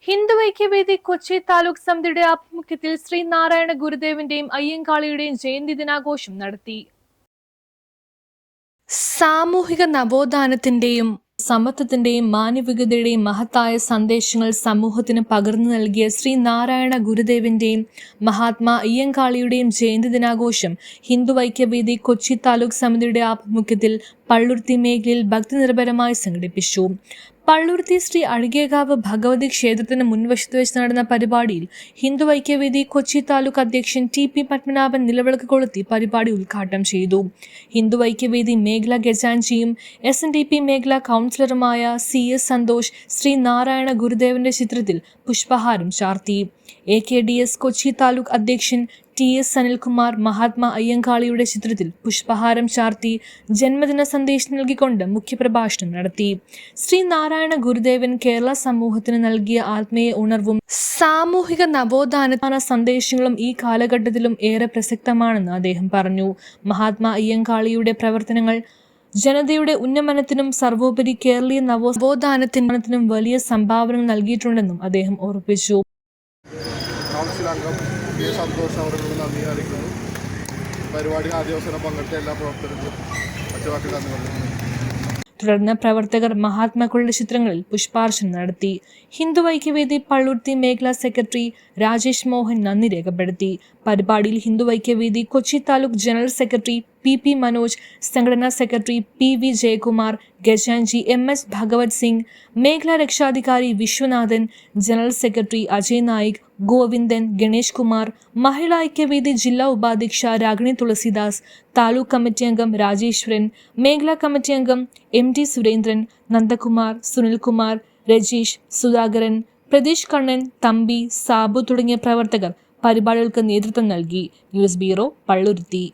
ഹിന്ദു ഐക്യവേദി കൊച്ചി താലൂക്ക് സമിതിയുടെ ആഭിമുഖ്യത്തിൽ ശ്രീനാരായണ ഗുരുദേവന്റെയും അയ്യങ്കാളിയുടെയും ജയന്തി ദിനാഘോഷം നടത്തി. സാമൂഹിക നവോത്ഥാനത്തിന്റെയും സമത്വത്തിന്റെയും മാനവികതയുടെയും മഹത്തായ സന്ദേശങ്ങൾ സമൂഹത്തിന് പകർന്നു നൽകിയ ശ്രീനാരായണ ഗുരുദേവന്റെയും മഹാത്മാ അയ്യങ്കാളിയുടെയും ജയന്തി ദിനാഘോഷം ഹിന്ദു ഐക്യവേദി കൊച്ചി താലൂക്ക് സമിതിയുടെ ആഭിമുഖ്യത്തിൽ പള്ളുരുത്തി മേഖലയിൽ ഭക്തിനിർഭരമായി സംഘടിപ്പിച്ചു. പള്ളുരുത്തി ശ്രീ അഴകിയകാവ് ഭഗവതി ക്ഷേത്രത്തിന് മുൻവശത്ത് വെച്ച് നടന്ന പരിപാടിയിൽ ഹിന്ദു ഐക്യവേദി കൊച്ചി താലൂക്ക് അധ്യക്ഷൻ TP പത്മനാഭൻ നിലവിളക്ക് കൊളുത്തി പരിപാടി ഉദ്ഘാടനം ചെയ്തു. ഹിന്ദു ഐക്യവേദി മേഖലാ ഖജാൻജിയും SNDP മേഖലാ കൗൺസിലറുമായ CS സന്തോഷ് ശ്രീനാരായണ ഗുരുദേവന്റെ ചിത്രത്തിൽ പുഷ്പഹാരം ചാർത്തി. AKDS കൊച്ചി താലൂക്ക് അധ്യക്ഷൻ TS സനിൽകുമാർ മഹാത്മാ അയ്യങ്കാളിയുടെ ചിത്രത്തിൽ പുഷ്പഹാരം ചാർത്തി ജന്മദിന സന്ദേശം നൽകിക്കൊണ്ട് മുഖ്യപ്രഭാഷണം നടത്തി. ശ്രീനാരായണ ഗുരുദേവൻ കേരള സമൂഹത്തിന് നൽകിയ ആത്മീയ ഉണർവും സാമൂഹിക നവോത്ഥാന സന്ദേശങ്ങളും ഈ കാലഘട്ടത്തിലും ഏറെ പ്രസക്തമാണെന്ന് അദ്ദേഹം പറഞ്ഞു. മഹാത്മാ അയ്യങ്കാളിയുടെ പ്രവർത്തനങ്ങൾ ജനതയുടെ ഉന്നമനത്തിനും സർവോപരി കേരളീയ നവോത്ഥാനത്തിനും വലിയ സംഭാവനകൾ നൽകിയിട്ടുണ്ടെന്നും അദ്ദേഹം ഓർമ്മിപ്പിച്ചു. കൗൺസിലംഗം സന്തോഷം അവർക്ക് നന്ദി അറിയിക്കുന്നു. പരിപാടി ആദ്യവസരം പങ്കെടുത്ത എല്ലാ പ്രവർത്തകർക്കും മറ്റുവാക്കി നന്ദി പറയുന്നു. തുടർന്ന് പ്രവർത്തകർ മഹാത്മാക്കളുടെ ചിത്രങ്ങളിൽ പുഷ്പാർച്ചന നടത്തി. ഹിന്ദു ഐക്യവേദി പള്ളുരുത്തി മേഖലാ സെക്രട്ടറി രാജേഷ് മോഹൻ നന്ദി രേഖപ്പെടുത്തി. പരിപാടിയിൽ Hindu Aikyavedi Kochi taluk general secretary PP Manoj, സംഘടനാ സെക്രട്ടറി PV ജയകുമാർ, ഖജാൻജി MS ഭഗവത് സിംഗ്, മേഖലാ രക്ഷാധികാരി വിശ്വനാഥൻ, ജനറൽ സെക്രട്ടറി അജയ് നായിക്, ഗോവിന്ദൻ, ഗണേഷ് കുമാർ, മഹിളാ ഐക്യവേദി ജില്ലാ ഉപാധ്യക്ഷ രാഗിണി തുളസിദാസ്, താലൂക്ക് കമ്മിറ്റി അംഗം രാജേശ്വരൻ, മേഖലാ കമ്മിറ്റി അംഗം MD സുരേന്ദ്രൻ, നന്ദകുമാർ, സുനിൽകുമാർ, രജീഷ്, സുധാകരൻ, പ്രതീഷ് കണ്ണൻ, തമ്പി, സാബു തുടങ്ങിയ പ്രവർത്തകർ പരിപാടികൾക്ക് നേതൃത്വം നൽകി. News bureau, Palluruthy.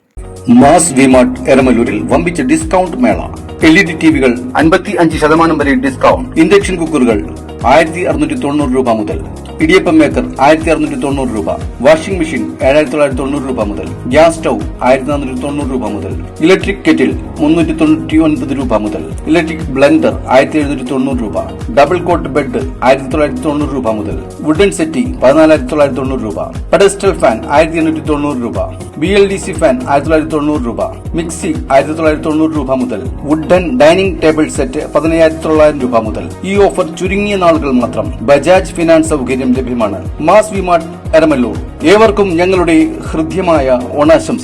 Mass V-Mart എരമല്ലൂരിൽ വമ്പിച്ച ഡിസ്കൗണ്ട് മേള. LED ടിവികൾ 55% വരെ ഡിസ്കൗണ്ട്. ഇൻഡക്ഷൻ കുക്കറുകൾ 1690 രൂപ മുതൽ. ഇടിയപ്പം മേക്കർ 1690 രൂപ. വാഷിംഗ് മെഷീൻ 7990 രൂപ മുതൽ. ഗ്യാസ് സ്റ്റൗ 1490 രൂപ മുതൽ. ഇലക്ട്രിക് കെറ്റിൽ 399 രൂപ മുതൽ. ഇലക്ട്രിക് ബ്ലെൻഡർ 1790 രൂപ. ഡബിൾ കോട്ട് ബെഡ് 1990 രൂപ മുതൽ. വുഡൻ സെറ്റി 14990 രൂപ. പെഡസ്റ്റൽ ഫാൻ 1890 രൂപ. BLDC ഫാൻ 1990 രൂപ. മിക്സി 1990 രൂപ മുതൽ. വുഡൻ ഡൈനിങ് ടേബിൾ സെറ്റ് 15900 രൂപ മുതൽ. ഈ ഓഫർ ചുരുങ്ങിയ നാളുകൾ മാത്രം. ബജാജ് ഫിനാൻസ് സൗകര്യം ലഭ്യമാണ്. മാസ് വിമാർട്ട് എരമല്ലൂർ. ഏവർക്കും ഞങ്ങളുടെ ഹൃദ്യമായ ഓണാശംസകൾ.